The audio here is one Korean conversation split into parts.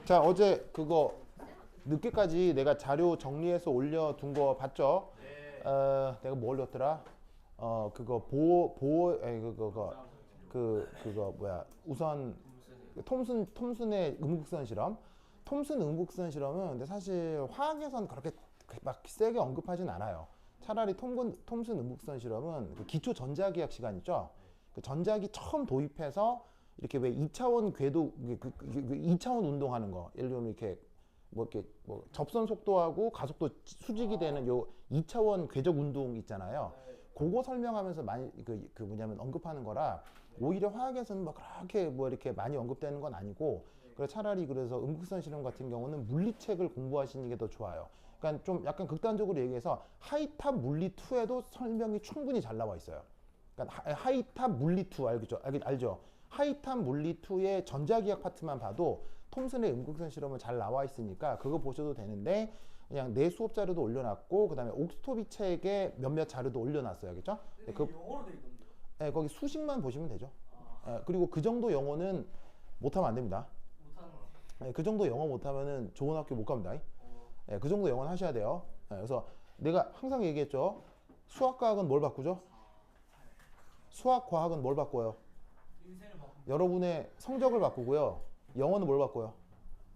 자, 어제 그거 늦게까지 내가 자료 정리해서 올려둔 거 봤죠? 내가 뭐 올렸더라? 그거 아니, 그거 뭐야? 우선 톰슨의 음극선 실험. 톰슨 음극선 실험은 근데 사실 화학에선 그렇게 막 세게 언급하진 않아요. 차라리 톰슨 음극선 실험은 그 기초 전자기학 시간 있죠? 그 전자기 처음 도입해서 이렇게 왜 2차원 궤도 2차원 운동하는 거 예를 들면 이렇게 뭐 접선 속도하고 가속도 수직이 되는 요 2차원 궤적 운동 있잖아요. 그거 설명하면서 많이 그 뭐냐면 언급하는 거라 오히려 화학에서는 뭐 그렇게 뭐 이렇게 많이 언급되는 건 아니고 그래 차라리 그래서 음극선 실험 같은 경우는 물리책을 공부하시는 게 더 좋아요. 그러니까 좀 약간 극단적으로 얘기해서 하이탑 물리 2에도 설명이 충분히 잘 나와 있어요. 그러니까 하이탑 물리 2 알죠? 하이탑 물리 2의 전자기학 파트만 봐도 톰슨의 음극선 실험은 잘 나와 있으니까 그거 보셔도 되는데 그냥 내 수업 자료도 올려놨고 그다음에 옥스토비 책에 몇몇 자료도 올려놨어요, 알겠죠? 네, 영어로 돼 있던데요? 네, 거기 수식만 보시면 되죠. 그리고 그 정도 영어는 못하면 안 됩니다. 못하는 거. 네, 그 정도 영어 못하면은 좋은 학교 못 갑니다. 네, 그 정도 영어는 하셔야 돼요. 네, 그래서 내가 항상 얘기했죠. 수학 과학은 뭘 바꾸죠? 수학 과학은 뭘 바꿔요? 인생을 바꾼. 여러분의 성적을 바꾸고요. 영어는 뭘 바꿔요?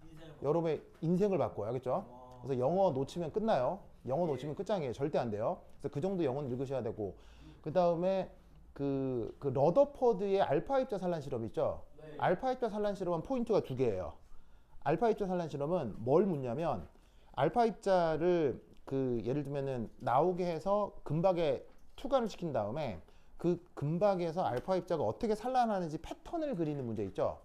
인생을 바꾼. 여러분의 인생을 바꿔요. 알겠죠? 그래서 영어 놓치면 끝나요. 영어 놓치면 끝장이에요. 절대 안 돼요. 그래서 그 정도 영어는 읽으셔야 되고 그 다음에 그 러더퍼드의 알파 입자 산란 실험 있죠? 네. 알파 입자 산란 실험은 포인트가 두 개예요. 알파 입자 산란 실험은 뭘 묻냐면 알파 입자를 그 예를 들면은 나오게 해서 금박에 투과를 시킨 다음에 그 금박에서 알파 입자가 어떻게 산란하는지 패턴을 그리는 문제 있죠.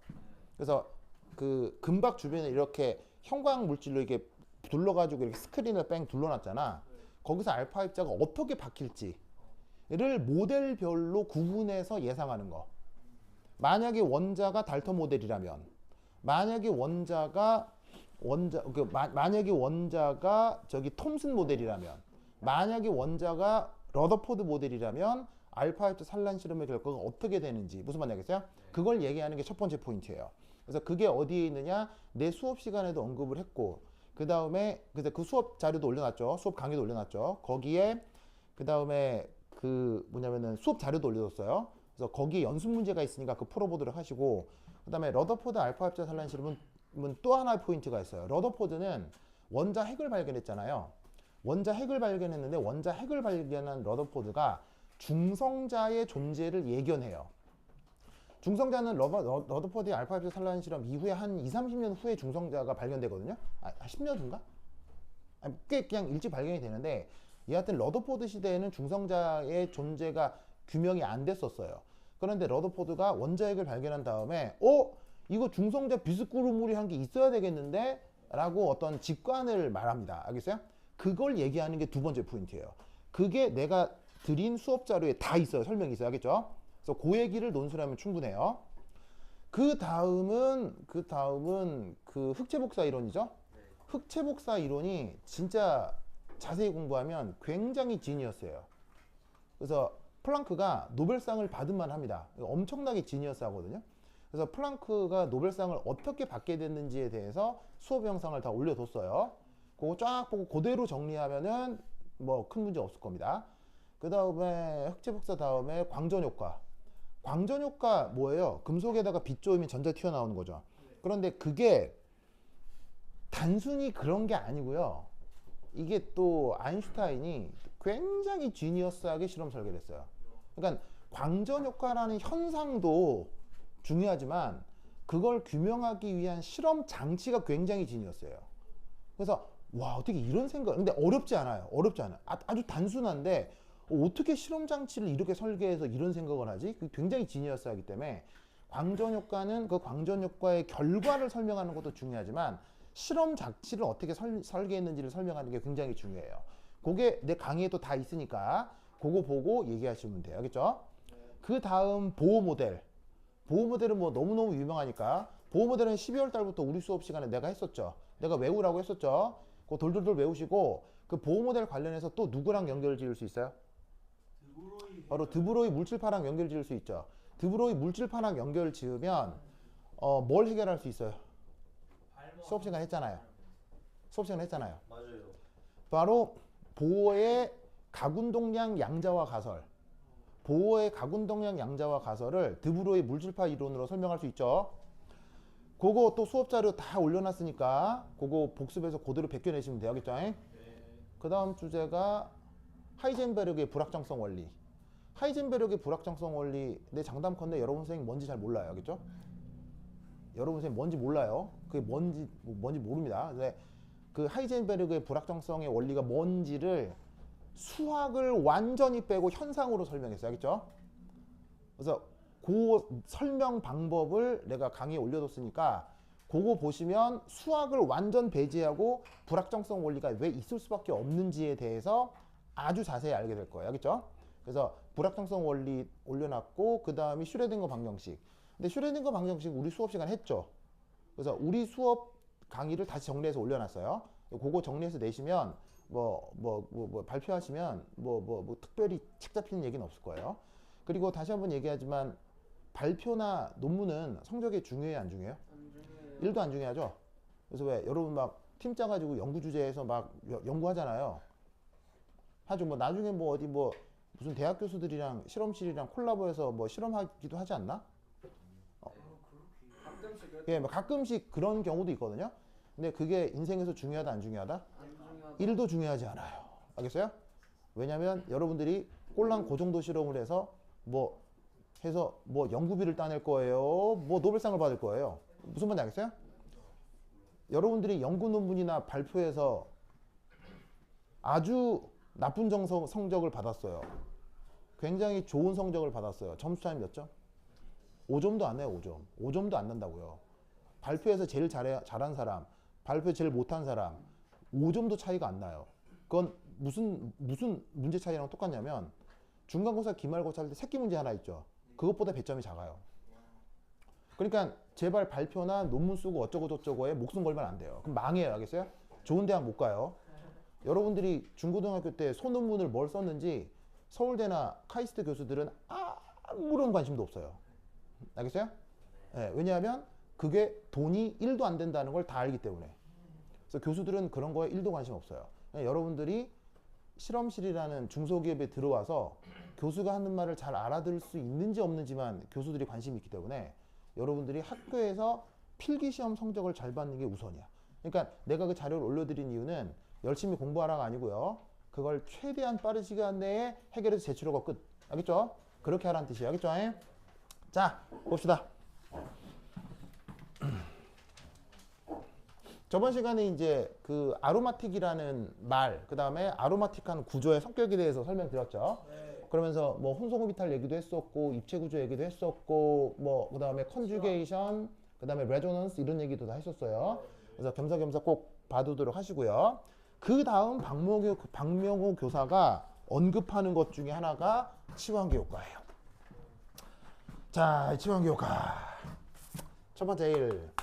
그래서 그 금박 주변에 이렇게 형광 물질로 이렇게 둘러가지고 이렇게 스크린을 뺑 둘러놨잖아. 거기서 알파 입자가 어떻게 바뀔지를 모델별로 구분해서 예상하는 거. 만약에 원자가 달턴 모델이라면, 만약에 만약에 원자가 저기 톰슨 모델이라면, 만약에 원자가 러더포드 모델이라면 알파 입자 산란 실험의 결과가 어떻게 되는지 무슨 말인지 알겠어요? 그걸 얘기하는 게 첫 번째 포인트예요. 그래서 그게 어디에 있느냐? 내 수업 시간에도 언급을 했고 그 다음에 그 수업 자료도 올려놨죠. 수업 강의도 올려놨죠. 거기에 그 다음에 그 뭐냐면은 수업 자료도 올려뒀어요. 그래서 거기에 연습 문제가 있으니까 그 풀어보도록 하시고 그 다음에 러더포드 알파 입자 산란 실험은 또 하나의 포인트가 있어요. 러더포드는 원자 핵을 발견했잖아요. 원자 핵을 발견했는데 원자 핵을 발견한 러더포드가 중성자의 존재를 예견해요. 중성자는 러더포드의 알파 입자 산란 실험 이후에 한 2, 30년 후에 중성자가 발견되거든요. 10년 후인가? 꽤 그냥 일찍 발견이 되는데 여하튼 러더포드 시대에는 중성자의 존재가 규명이 안 됐었어요. 그런데 러더포드가 원자핵을 발견한 다음에 이거 중성자 비스그루무리한 게 있어야 되겠는데? 라고 어떤 직관을 말합니다. 알겠어요? 그걸 얘기하는 게 두 번째 포인트예요. 그게 내가 드린 수업 자료에 다 있어요. 설명이 있어요. 알겠죠? 그래서 그 얘기를 논술하면 충분해요. 그 다음은 그 흑체복사 이론이죠. 흑체복사 이론이 진짜 자세히 공부하면 굉장히 지니어스예요. 그래서 플랑크가 노벨상을 받은 만 합니다. 엄청나게 지니어스하거든요. 그래서 플랑크가 노벨상을 어떻게 받게 됐는지에 대해서 수업 영상을 다 올려뒀어요. 그거 쫙 보고 그대로 정리하면은 뭐 큰 문제 없을 겁니다. 그 다음에 흑체복사 다음에 광전효과. 광전효과 뭐예요? 금속에다가 빛 조이면 전자 튀어나오는 거죠. 그런데 그게 단순히 그런 게 아니고요. 이게 또 아인슈타인이 굉장히 지니어스하게 실험 설계를 했어요. 그러니까 광전효과라는 현상도 중요하지만 그걸 규명하기 위한 실험 장치가 굉장히 지니어스예요. 그래서 와 어떻게 이런 생각 근데 어렵지 않아요. 아주 단순한데 어떻게 실험 장치를 이렇게 설계해서 이런 생각을 하지? 굉장히 지니어스하기 때문에 광전효과는 그 광전효과의 결과를 설명하는 것도 중요하지만 실험 장치를 어떻게 설계했는지를 설명하는 게 굉장히 중요해요. 그게 내 강의에도 다 있으니까 그거 보고 얘기하시면 돼요. 알겠죠? 그 다음 보호 모델. 보호 모델은 뭐 너무너무 유명하니까 보호 모델은 12월 달부터 우리 수업 시간에 내가 했었죠. 내가 외우라고 했었죠. 그거 돌돌돌 외우시고 그 보호 모델 관련해서 또 누구랑 연결 지을 수 있어요? 바로 드브로이 물질파랑 연결 지을 수 있죠. 드브로이 물질파랑 연결 지으면 뭘 해결할 수 있어요? 수업 시간 했잖아요. 수업 시간 했잖아요. 맞아요. 바로 보어의 각운동량 양자와 가설. 보어의 각운동량 양자와 가설을 드브로의 물질파 이론으로 설명할 수 있죠. 그거 또 수업 자료 다 올려놨으니까 그거 복습해서 그대로 베껴내시면 되겠죠. 그 다음 주제가 하이젠베르그의 불확정성 원리. 하이젠베르그의 불확정성 원리 내 장담컨대 여러분 선생님 뭔지 잘 몰라요. 알겠죠? 여러분 선생님 뭔지 몰라요. 그게 뭔지 모릅니다. 근데 그 하이젠베르그의 불확정성의 원리가 뭔지를 수학을 완전히 빼고 현상으로 설명했어요. 알겠죠? 그래서 그 설명 방법을 내가 강의에 올려뒀으니까 그거 보시면 수학을 완전 배제하고 불확정성 원리가 왜 있을 수밖에 없는지에 대해서 아주 자세히 알게 될 거예요. 알겠죠? 그래서 불확정성 원리 올려놨고 그 다음이 슈레딩거 방정식. 근데 슈레딩거 방정식 우리 수업 시간 했죠. 그래서 우리 수업 강의를 다시 정리해서 올려놨어요. 그거 정리해서 내시면 발표하시면 특별히 책 잡히는 얘기는 없을 거예요. 그리고 다시 한번 얘기하지만 발표나 논문은 성적이 중요해요, 안 중요해요? 일도 안 중요하죠. 그래서 왜 여러분 막 팀 짜가지고 연구 주제에서 막 연구하잖아요. 하죠. 뭐 나중에 뭐 어디 뭐 무슨 대학 교수들이랑 실험실이랑 콜라보해서 뭐 실험하기도 하지 않나? 예, 뭐 가끔씩 그런 경우도 있거든요. 근데 그게 인생에서 중요하다 안 중요하다? 일도 중요하지 않아요. 알겠어요? 왜냐면 여러분들이 꼴랑 그 정도 실험을 해서 뭐 연구비를 따낼 거예요. 뭐 노벨상을 받을 거예요. 무슨 말인지 알겠어요? 여러분들이 연구 논문이나 발표에서 아주 나쁜 성적을 받았어요. 굉장히 좋은 성적을 받았어요. 점수 차이 몇 점? 5점도 안 내요. 5점. 5점도 안 난다고요. 발표에서 제일 잘한 사람, 발표 제일 못한 사람 5점도 차이가 안 나요. 그건 무슨 문제 차이랑 똑같냐면 중간고사, 기말고사 할 때 새끼 문제 하나 있죠. 그것보다 배점이 작아요. 그러니까 제발 발표나 논문 쓰고 어쩌고 저쩌고에 목숨 걸면 안 돼요. 그럼 망해요. 알겠어요? 좋은 대학 못 가요. 여러분들이 중고등학교 때 소논문을 뭘 썼는지 서울대나 카이스트 교수들은 아무런 관심도 없어요. 알겠어요? 네, 왜냐하면 그게 돈이 1도 안 된다는 걸 다 알기 때문에. 그래서 교수들은 그런 거에 1도 관심 없어요. 여러분들이 실험실이라는 중소기업에 들어와서 교수가 하는 말을 잘 알아들을 수 있는지 없는지만 교수들이 관심이 있기 때문에 여러분들이 학교에서 필기시험 성적을 잘 받는 게 우선이야. 그러니까 내가 그 자료를 올려드린 이유는 열심히 공부하라가 아니고요. 그걸 최대한 빠른 시간 내에 해결해서 제출하고 끝. 알겠죠? 그렇게 하라는 뜻이에요. 알겠죠? 자, 봅시다. 저번 시간에 이제 그 아로마틱이라는 말, 그 다음에 아로마틱한 구조의 성격에 대해서 설명드렸죠. 그러면서 뭐 혼성오비탈 얘기도 했었고, 입체 구조 얘기도 했었고, 뭐 그 다음에 컨주게이션, 그 다음에 레조넌스 이런 얘기도 다 했었어요. 그래서 겸사겸사 꼭 봐두도록 하시고요. 그 다음 박명호 교사가 언급하는 것 중에 하나가 치환계 효과예요. 자, 치환계 효과. 첫 번째 1.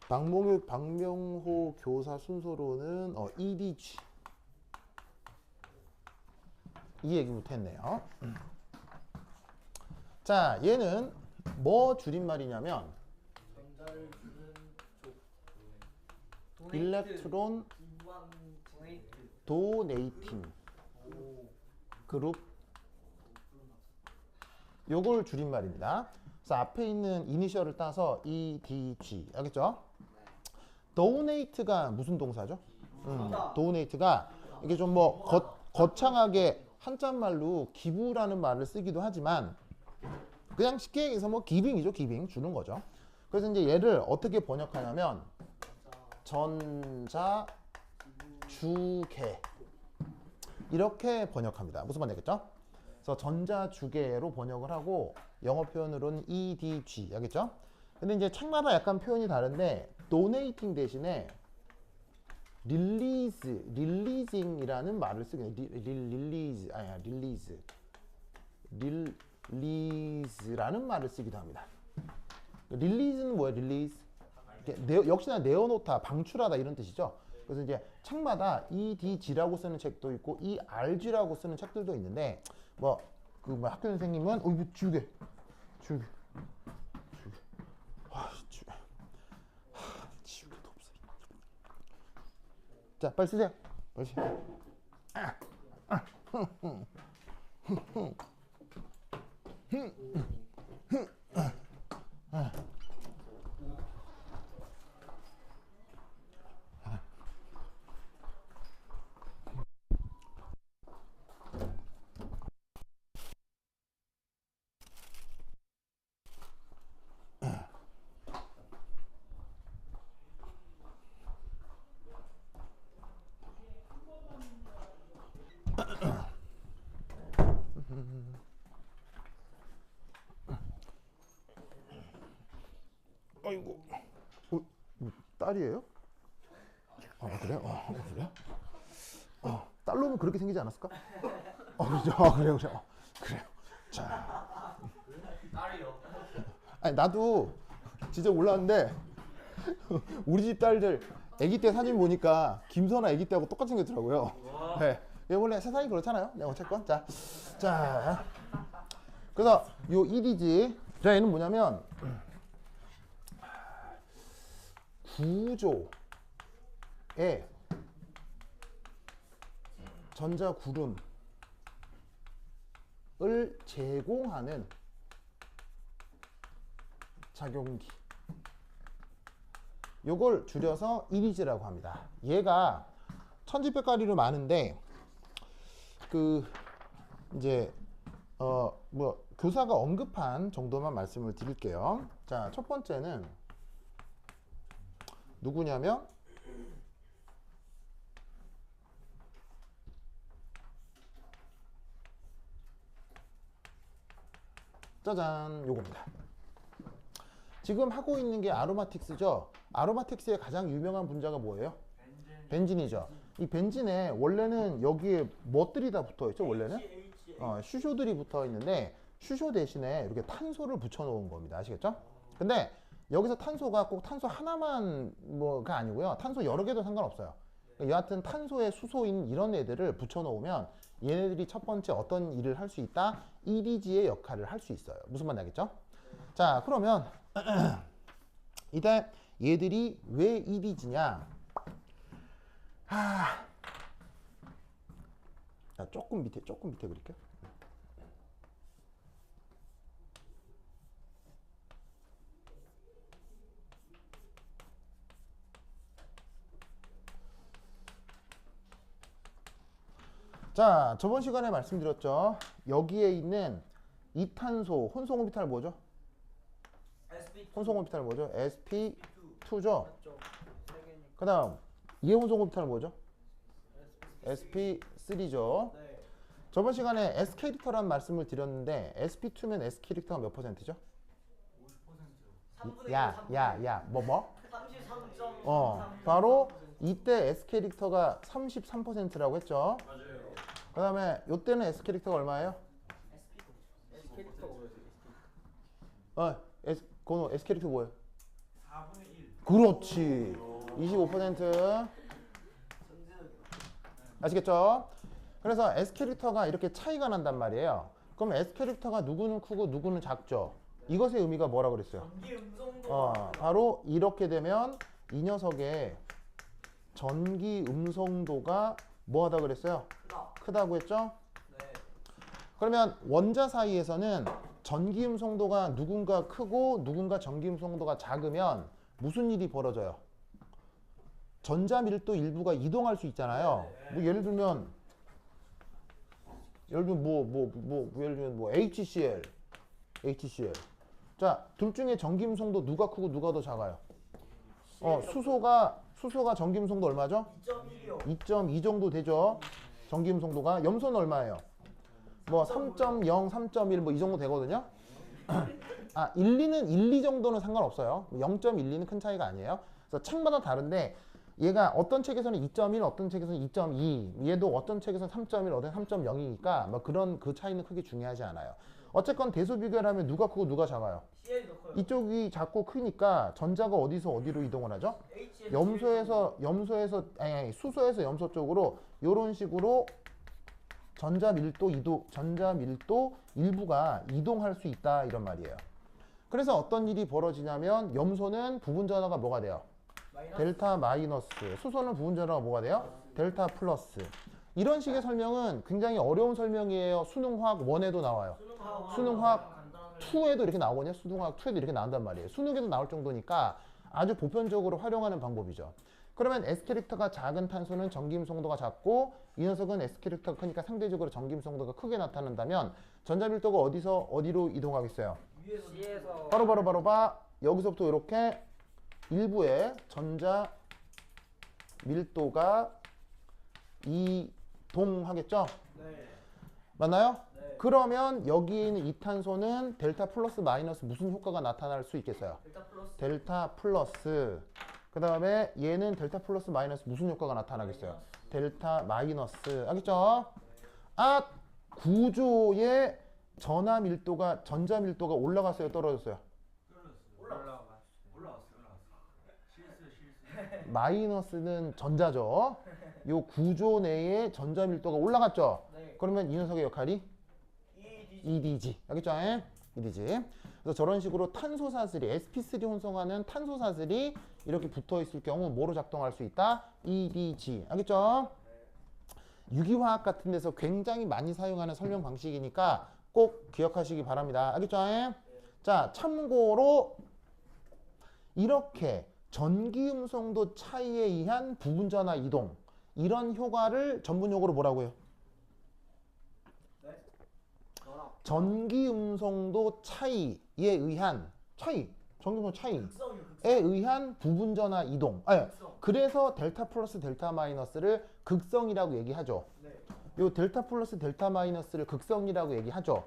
박명호 교사 순서로는 EDG 이 얘기부터 했네요. 자, 얘는 뭐 줄임말이냐면 일렉트론 도네이팅 그룹, 요걸 줄임말입니다. 그래서 앞에 있는 이니셜을 따서 EDG 알겠죠? donate가 무슨 동사죠? donate가 이게 좀 뭐 거창하게 한자말로 기부라는 말을 쓰기도 하지만 그냥 쉽게 얘기해서 뭐 기빙이죠. 기빙 주는 거죠. 그래서 이제 얘를 어떻게 번역하냐면 전자 주계 이렇게 번역합니다. 무슨 말 되겠죠? 그래서 전자 주계로 번역을 하고 영어 표현으로는 EDG 알겠죠? 근데 이제 책마다 약간 표현이 다른데 donating 대신에 releasing이라는 말을 쓰게 release라는 말을 쓰기도 합니다. release는 뭐예요? release 역시나 내어놓다, 방출하다 이런 뜻이죠. 그래서 이제 책마다 EDG라고 쓰는 책도 있고 ERG라고 쓰는 책들도 있는데 뭐 학교 선생님은 이거 주게 자, 빨리 쓰세요. 빨리 쓰세요. 아이고, 딸이에요? 그래요? 그래요? 딸로는 그렇게 생기지 않았을까? 그렇죠. 그래요, 그래요. 그래요. 자, 딸이요. 아니 나도 진짜 몰랐는데 우리 집 딸들 아기 때 사진 보니까 김선아 아기 때하고 똑같이 생겼더라고요. 네, 이게 원래 세상이 그렇잖아요. 네, 어쨌건 자, 그래서 요 1이지. 자, 얘는 뭐냐면 구조에 전자구름을 제공하는 작용기. 요걸 줄여서 1이지라고 합니다. 얘가 천지백가리로 많은데 이제 뭐 교사가 언급한 정도만 말씀을 드릴게요. 자, 첫 번째는 누구냐면 짜잔, 요겁니다. 지금 하고 있는 게 아로마틱스죠. 아로마틱스의 가장 유명한 분자가 뭐예요? 벤진이죠. 이 벤진에 원래는 여기에 뭐들이 다 붙어 있죠. 원래는 슈쇼들이 붙어 있는데 슈쇼 대신에 이렇게 탄소를 붙여 놓은 겁니다. 아시겠죠? 근데 여기서 탄소가 꼭 탄소 하나만 뭐가 아니고요. 탄소 여러 개도 상관없어요. 여하튼 탄소의 수소인 이런 애들을 붙여 놓으면 얘네들이 첫 번째 어떤 일을 할 수 있다? 1이지의 역할을 할 수 있어요. 무슨 말인지 알겠죠? 자, 그러면 이때 얘들이 왜 1이지냐? 자, 조금 밑에 그릴게요. 자, 저번 시간에 말씀드렸죠. 여기에 있는 이탄소 혼성 오비탈 뭐죠? 혼성 오비탈 뭐죠? sp2죠. 그 다음 이해 혼성 오비탈 뭐죠? sp3죠. 저번 시간에 S 캐릭터란 말씀을 드렸는데 sp2면 S 캐릭터가 몇 %죠? 50%요. 뭐? 33.3. 바로 이때 S 캐릭터가 33%라고 했죠. 맞아요. 그 다음에 요때는 S 캐릭터가 얼마예요? S 캐릭터가 건호 S 캐릭터 뭐예요? 4분의 1. 그렇지. 25%. 아시겠죠? 그래서 S 캐릭터가 이렇게 차이가 난단 말이에요. 그럼 S 캐릭터가 누구는 크고 누구는 작죠? 이것의 의미가 뭐라 그랬어요? 전기 음성도. 바로 이렇게 되면 이 녀석의 전기 음성도가 뭐하다 그랬어요? 크다고 했죠? 네. 그러면 원자 사이에서는 전기 음성도가 누군가 크고 누군가 전기 음성도가 작으면 무슨 일이 벌어져요? 전자 밀도 일부가 이동할 수 있잖아요. 뭐 예를 들면 뭐 HCl. 자, 둘 중에 전기 음성도 누가 크고 누가 더 작아요? 수소가 전기 음성도 얼마죠? 2.1이요. 2.2 정도 되죠. 전기 음성도가. 염소는 얼마예요? 뭐 3.0, 3.1 뭐 이 정도 되거든요. 1, 2 정도는 상관없어요. 0.12는 큰 차이가 아니에요. 그래서 책마다 다른데 얘가 어떤 책에서는 2.1, 어떤 책에서는 2.2, 얘도 어떤 책에서는 3.1, 어떤 3.0이니까 뭐 그런 그 차이는 크게 중요하지 않아요. 어쨌건 대소 비교를 하면 누가 크고 누가 작아요? CL이 더 커요. 이쪽이 작고 크니까 전자가 어디서 어디로 이동을 하죠? 수소에서 염소 쪽으로 이런 식으로 전자 밀도 일부가 이동할 수 있다 이런 말이에요. 그래서 어떤 일이 벌어지냐면 염소는 부분 전하가 뭐가 돼요? 델타 마이너스. 수소는 부분전화가 뭐가 돼요? 델타 플러스. 이런 식의 설명은 굉장히 어려운 설명이에요. 수능화학 1에도 나와요. 수능화학 2에도 이렇게 나오거든요. 수능화학 2에도 이렇게 나온단 말이에요. 수능에도 나올 정도니까 아주 보편적으로 활용하는 방법이죠. 그러면 S 캐릭터가 작은 탄소는 전기임성도가 작고 이 녀석은 S 캐릭터가 크니까 상대적으로 전기임성도가 크게 나타난다면 전자밀도가 어디서 어디로 이동하겠어요? C에서 바로 봐. 여기서부터 이렇게 일부의 전자 밀도가 이동하겠죠? 네. 맞나요? 네. 그러면 여기 있는 이 탄소는 델타 플러스 마이너스 무슨 효과가 나타날 수 있겠어요? 델타 플러스 델타 플러스. 그 다음에 얘는 델타 플러스 마이너스 무슨 효과가 나타나겠어요? 델타 마이너스. 알겠죠? 아, 구조의 전자 밀도가 올라갔어요? 떨어졌어요? 마이너스는 전자죠. 요 구조 내에 전자 밀도가 올라갔죠. 네. 그러면 이 녀석의 역할이 EDG. 알겠죠? EDG. 그래서 저런 식으로 탄소 사슬이 sp3 혼성하는 탄소 사슬이 이렇게 붙어 있을 경우 뭐로 작동할 수 있다? EDG. 알겠죠? 유기화학 같은 데서 굉장히 많이 사용하는 설명 방식이니까 꼭 기억하시기 바랍니다. 알겠죠? 자, 참고로 이렇게 전기음성도 차이에 의한 부분전화 이동, 이런 효과를 전문용어로 뭐라고 해요? 전기음성도 차이에 의한 전기음성 차이에 의한 부분전화 이동. 그래서 델타 플러스 델타 마이너스를 극성이라고 얘기하죠. 요 델타 플러스 델타 마이너스를 극성이라고 얘기하죠.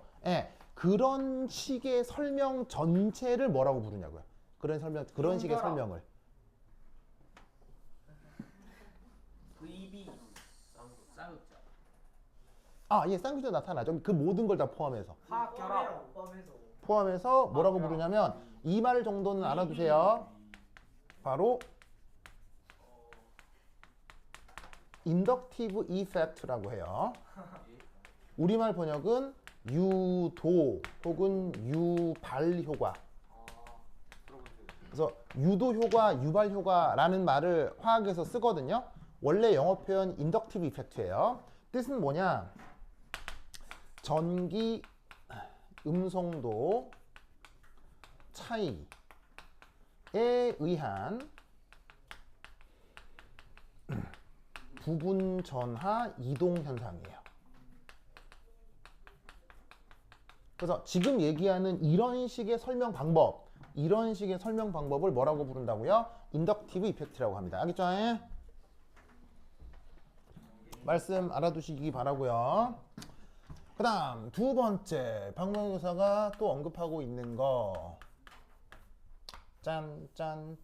그런 식의 설명 전체를 뭐라고 부르냐고요. 그런 식의 설명을. VB 쌍극자. 예, 쌍극자 나타나죠. 그 모든 걸 다 포함해서. 화학 결합 포함해서 뭐라고 부르냐면 이 말 정도는 알아두세요. 바로 인덕티브 이펙트라고 해요. 우리말 번역은 유도 혹은 유발 효과. 그래서 유도 효과, 유발 효과라는 말을 화학에서 쓰거든요. 원래 영어 표현 인덕티브 이펙트예요. 뜻은 뭐냐? 전기 음성도 차이에 의한 부분 전하 이동 현상이에요. 그래서 지금 얘기하는 이런 식의 설명 방법을 뭐라고 부른다고요? 인덕티브 이펙트라고 합니다. 알겠죠? 말씀 알아두시기 바라고요. 그 다음 두 번째 박명교사가 또 언급하고 있는 거 짠짠짠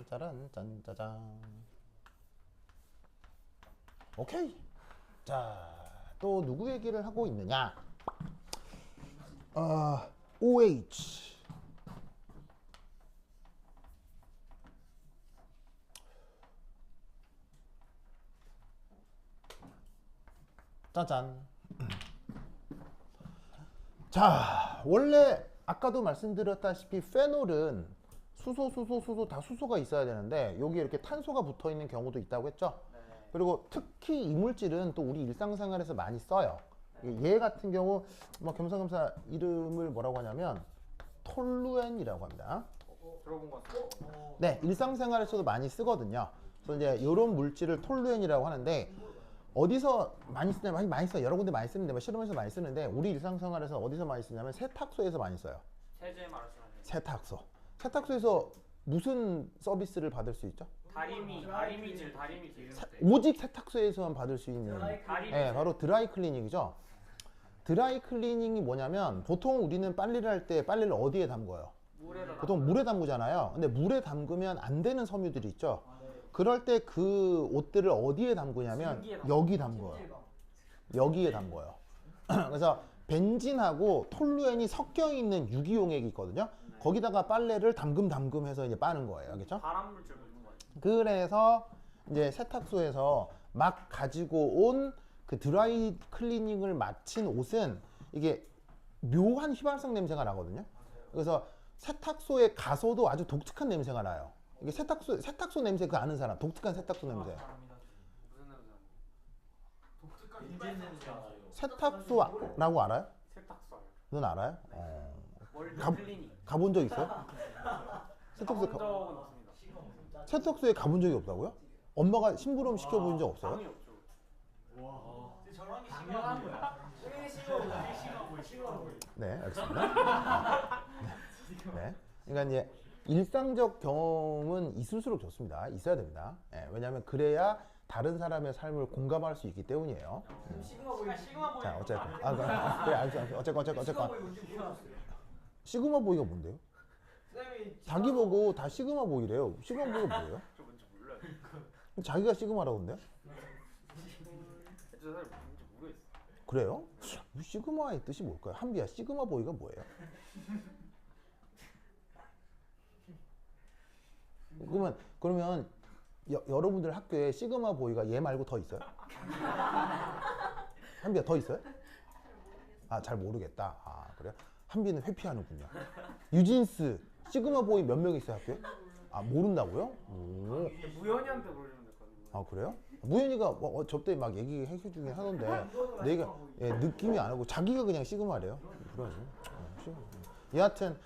짜란 짠짜잔. 오케이. 자, 또 누구 얘기를 하고 있느냐? OH. 짜잔. 자, 원래 아까도 말씀드렸다시피 페놀은 수소 다 수소가 있어야 되는데 여기 이렇게 탄소가 붙어 있는 경우도 있다고 했죠. 그리고 특히 이 물질은 또 우리 일상생활에서 많이 써요. 얘 같은 경우 뭐 겸사겸사 이름을 뭐라고 하냐면 톨루엔이라고 합니다. 들어본 것 같아요. 네, 일상생활에서도 많이 쓰거든요. 그래서 이제 이런 물질을 톨루엔이라고 하는데 어디서 많이 쓰냐면 많이 써요. 여러 군데 많이 쓰는데 뭐 실험에서 많이 쓰는데 우리 일상생활에서 어디서 많이 쓰냐면 세탁소에서 많이 써요. 세제 말하시는 세탁소. 세탁소에서 무슨 서비스를 받을 수 있죠? 다리미 기름 오직 세탁소에서만 받을 수 있는 다리미 바로 드라이 클리닝이죠. 드라이 클리닝이 뭐냐면 보통 우리는 빨래를 할 때 빨래를 어디에 담궈요? 보통 물에 담그잖아요. 근데 물에 담그면 안 되는 섬유들이 있죠. 그럴 때 그 옷들을 어디에 담그냐면 여기 담궈요. 여기에 담궈요. 그래서 벤진하고 톨루엔이 섞여 있는 유기용액이 있거든요. 거기다가 빨래를 담금 해서 이제 빠는 거예요. 알겠죠? 발암물질 넣는 거예요. 그래서 이제 세탁소에서 막 가지고 온 그 드라이 클리닝을 마친 옷은 이게 묘한 휘발성 냄새가 나거든요. 그래서 세탁소에 가서도 아주 독특한 냄새가 나요. 이게 세탁소 냄새 그 아는 사람, 독특한 세탁소 냄새. 무슨 냄새? 독특한 인제 냄새 알아요. 세탁소라고 알아요? 세탁소 알죠? 넌 알아요? 월드 가- 클리닉. 가본 적 있어요? 세탁소에 가본 적은 없습니다. 세탁소에 가본 적이 없다고요? 엄마가 심부름 시켜본 적 없어요? 당연히 없죠. 와. 저런 게 당연한 거야. 심하고 네, 알겠습니다. 네. 그러니까 이제 일상적 경험은 있을수록 좋습니다. 있어야 됩니다. 예, 왜냐하면 그래야 다른 사람의 삶을 공감할 수 있기 때문이에요. 시그마 보이. 시그마 보이. 자, 어쨌건. 그래, 알죠. 어쨌건. 시그마 보이가 뭔데요? 쌤이 자기 보고 다 시그마 보이래요. 시그마 보이가 뭐예요? 저 뭔지 몰라요. 자기가 시그마라던데? 저 사실 뭔지 모르겠어요. 그래요? 시그마의 뜻이 뭘까요? 한비야, 시그마 보이가 뭐예요? 그러면 여러분들 학교에 시그마 보이가 얘 말고 더 있어요? 한비야 더 있어요? 아, 잘 모르겠다. 아, 그래요? 한비는 회피하는군요. 유진스 시그마 보이 몇 명 있어요 학교에? 아, 모른다고요? 오. 무연이한테 물으면 될 것 같아요. 아, 그래요? 무현이가 뭐 접대 막 얘기해 주긴 하던데 내가 느낌이 안 오고 자기가 그냥 시그마래요. 그러지. 여하튼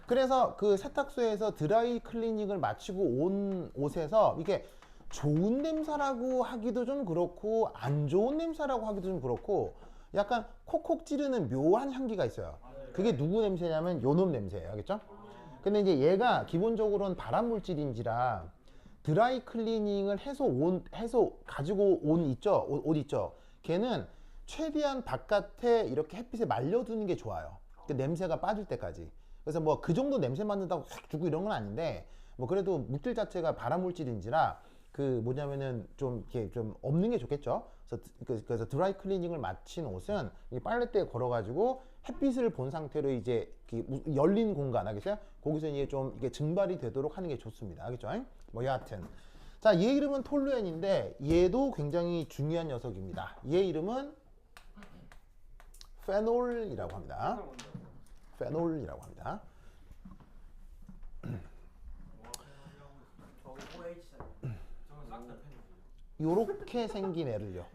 그래서 그 세탁소에서 드라이 클리닝을 마치고 온 옷에서 이게 좋은 냄새라고 하기도 좀 그렇고 안 좋은 냄새라고 하기도 좀 그렇고 약간 콕콕 찌르는 묘한 향기가 있어요. 그게 누구 냄새냐면 요놈 냄새예요. 알겠죠? 근데 이제 얘가 기본적으로는 발암 물질인지라 드라이 클리닝을 해서 가지고 옷 있죠? 걔는 최대한 바깥에 이렇게 햇빛에 말려두는 게 좋아요. 그 냄새가 빠질 때까지. 그래서 뭐 그 정도 냄새 맡는다고 확 주고 이런 건 아닌데 뭐 그래도 물질 자체가 발암 물질인지라 그 뭐냐면은 좀 이렇게 좀 없는 게 좋겠죠. 그래서 드라이 클리닝을 마친 옷은 이 빨래대에 걸어가지고 햇빛을 본 상태로 이제 열린 공간 알겠어요? 거기서 이제 좀 이게 증발이 되도록 하는 게 좋습니다. 알겠죠? 뭐 여하튼 자, 얘 이름은 톨루엔인데 얘도 굉장히 중요한 녀석입니다. 얘 이름은 페놀이라고 합니다. 페놀이라고 합니다. 저기 OH잖아. 저는 싹다 팬이에요. 요렇게 생긴 애를요.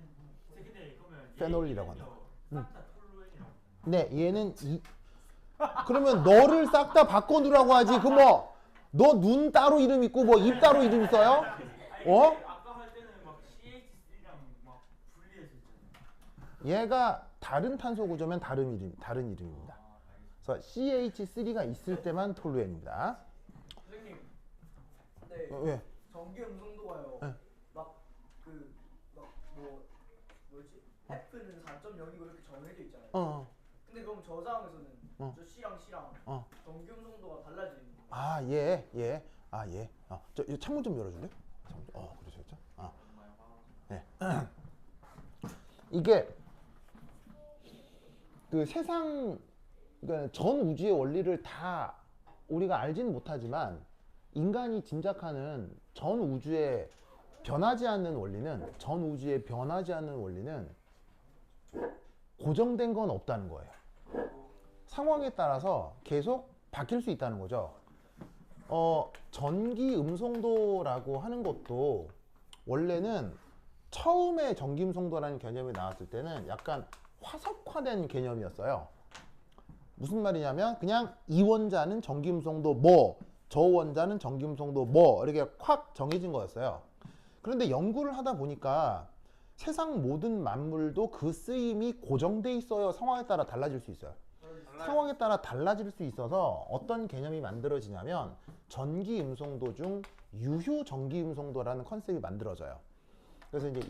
근데 그러면 페놀이라고 한다. 싹다 톨루엔이라고. 네, 얘는 그러면 너를 싹 다 바꿔두라고 하지. 그 뭐 너 눈 따로 이름 있고 뭐 입 따로 이름 있어요? 어? 아까 할 때는 막 CH3랑 막 분리해서 있잖아요. 얘가 다른 탄소 구조면 다른 이름입니다. 그래서 CH3가 있을 때만 톨루엔입니다. 선생님. 네. 왜? 전기 음성도가요. 네. 뭐지? F는 4.0이고 이렇게 정해져 있잖아요. 어. 근데 그럼 저 상황에서는 어. 저 C랑 C랑 어. 전기 음성도가 달라지는 거예요. 아, 얘. 아, 얘. 저 창문 좀 열어줄래? 그러시겠죠? 네. 이게 그 세상 그러니까 전 우주의 원리를 다 우리가 알지는 못하지만 인간이 짐작하는 전 우주에 변하지 않는 원리는 고정된 건 없다는 거예요. 상황에 따라서 계속 바뀔 수 있다는 거죠. 전기 음성도라고 하는 것도 원래는 처음에 전기 음성도라는 개념이 나왔을 때는 약간 화석화된 개념이었어요. 무슨 말이냐면 그냥 이 원자는 전기 음성도 뭐, 저 원자는 전기 음성도 뭐 이렇게 확 정해진 거였어요. 그런데 연구를 하다 보니까 세상 모든 만물도 그 쓰임이 고정돼 있어요. 상황에 따라 달라질 수 있어요. 상황에 따라 달라질 수 있어서 어떤 개념이 만들어지냐면 전기 음성도 중 유효 전기 음성도라는 컨셉이 만들어져요. 그래서 이제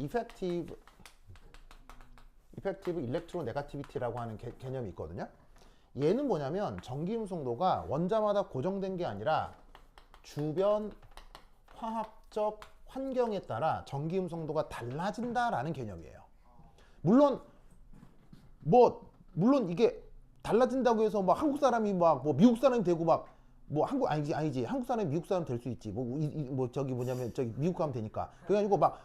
이펙티브 일렉트로 네가티비티라고 하는 개념이 있거든요. 얘는 뭐냐면 전기 음성도가 원자마다 고정된 게 아니라 주변 화학적 환경에 따라 전기 음성도가 달라진다라는 개념이에요. 물론 이게 달라진다고 해서 막 한국 사람이 막 뭐 미국 사람이 되고 막 뭐 한국 아니지 한국 사람이 미국 사람 될 수 있지 저기 미국 가면 되니까 그게 아니고 막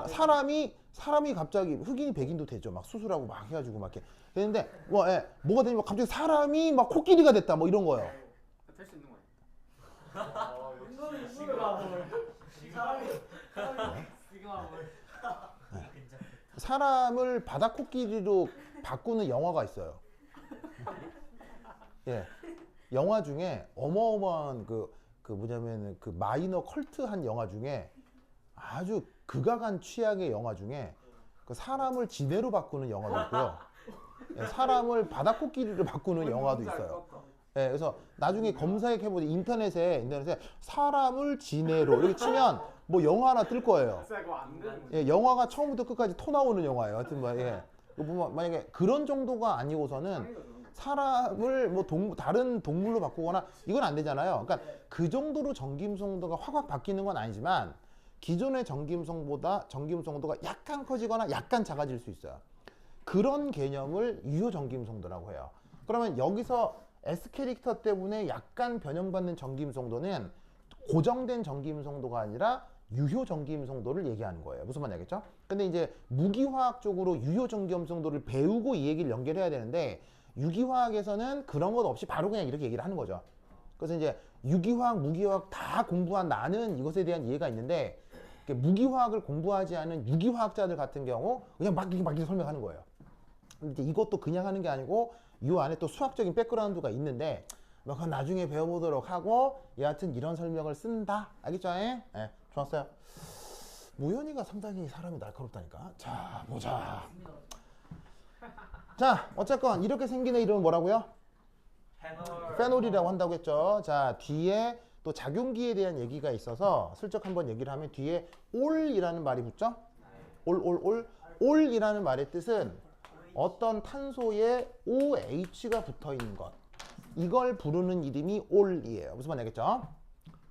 사람이 갑자기 흑인이 백인도 되죠. 막 수술하고 막 해가지고 막 이렇게 되는데 뭐가 되냐면 갑자기 사람이 막 코끼리가 됐다 뭐 이런 거예요. 될 수 있는 거예요. 시그마몰. 사람이 시그마몰. 사람을 바다코끼리로 바꾸는 영화가 있어요. 예, 영화 중에 어마어마한 그 뭐냐면 그 마이너 컬트한 영화 중에 아주 극악한 취향의 영화 중에 그 사람을 지네로 바꾸는 영화도 있고요. 예, 사람을 바다코끼리로 바꾸는 영화도 있어요. 예, 그래서 나중에 검색해 보세요. 인터넷에 사람을 지네로 이렇게 치면 뭐 영화 하나 뜰 거예요. 그거 안 되는 거지. 예, 영화가 처음부터 끝까지 토 나오는 영화예요. 하여튼 뭐 예. 그거 보면 만약에 그런 정도가 아니고서는 사람을 뭐 다른 동물로 바꾸거나 이건 안 되잖아요. 그러니까 그 정도로 전기음성도가 확 바뀌는 건 아니지만 기존의 전기음성보다 전기음성도가 약간 커지거나 약간 작아질 수 있어요. 그런 개념을 유효 전기음성도라고 해요. 그러면 여기서 S 캐릭터 때문에 약간 변형받는 전기음성도는 고정된 전기음성도가 아니라 유효 전기음성도를 얘기하는 거예요. 무슨 말인지 알겠죠? 근데 이제 무기화학적으로 유효 전기음성도를 배우고 이 얘기를 연결해야 되는데 유기화학에서는 그런 것 없이 바로 그냥 이렇게 얘기를 하는 거죠. 그래서 이제 유기화학, 무기화학 다 공부한 나는 이것에 대한 이해가 있는데 무기화학을 공부하지 않은 유기화학자들 같은 경우 그냥 막 이렇게 설명하는 거예요. 근데 이것도 그냥 하는 게 아니고 이 안에 또 수학적인 백그라운드가 있는데 뭐 그건 나중에 배워보도록 하고 여하튼 이런 설명을 쓴다. 알겠죠? 예? 네, 좋았어요. 무연이가 상당히 사람이 날카롭다니까. 자, 보자. 자, 어쨌건 이렇게 생긴 애 이름은 뭐라고요? 페놀이라고 한다고 했죠. 자, 뒤에 또 작용기에 대한 얘기가 있어서 슬쩍 한번 얘기를 하면 뒤에 올이라는 말이 붙죠? 올이라는 말의 뜻은 어떤 탄소에 OH가 붙어 있는 것. 이걸 부르는 이름이 올이에요. 무슨 말인지 알겠죠?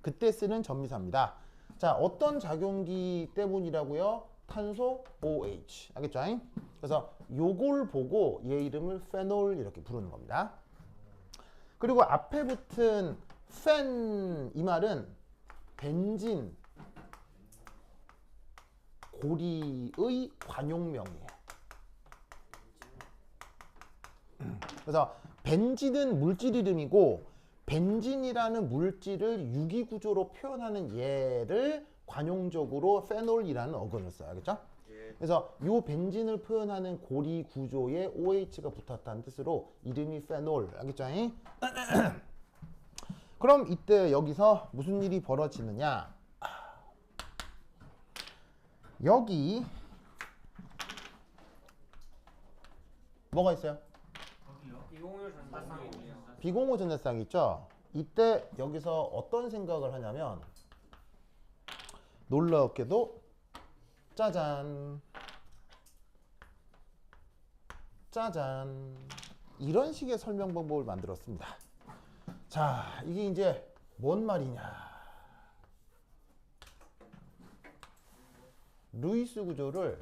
그때 쓰는 전미사입니다. 자, 어떤 작용기 때문이라고요? 탄소 OH. 알겠죠? 그래서 요걸 보고 얘 이름을 페놀 이렇게 부르는 겁니다. 그리고 앞에 붙은 펜 이 말은 벤진 고리의 관용명이에요. 그래서 벤진은 물질 이름이고 벤진이라는 물질을 유기구조로 표현하는 얘를 관용적으로 페놀이라는 어근을 써요. 알겠죠? 그래서 이 벤진을 표현하는 고리 구조에 OH가 붙었다는 뜻으로 이름이 페놀. 알겠죠? 그럼 이때 여기서 무슨 일이 벌어지느냐? 여기 뭐가 있어요? 비공유 전자쌍이 있네요. 비공유 전자쌍이 있죠? 이때 여기서 어떤 생각을 하냐면 놀랍게도 짜잔 짜잔 이런 식의 설명 방법을 만들었습니다. 자, 이게 이제 뭔 말이냐? 루이스 구조를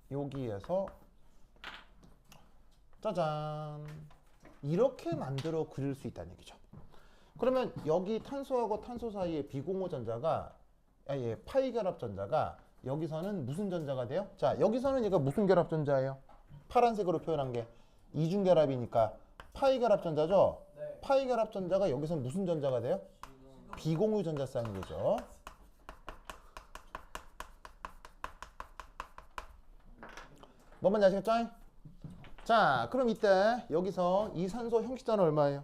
여기에서 짜잔 이렇게 만들어 그릴 수 있다는 얘기죠. 그러면 여기 탄소하고 탄소 사이에 비공유 전자가 파이 결합 전자가 여기서는 무슨 전자가 돼요? 자, 여기서는 얘가 무슨 결합 전자예요? 파란색으로 표현한 게 이중 결합이니까 파이 결합 전자죠? 네. 파이 결합 전자가 여기서는 무슨 전자가 돼요? 비공유 전자쌍이 되죠. 뭔 말인지 아시겠죠? 자, 그럼 이때 여기서 이 산소 형식자는 얼마예요?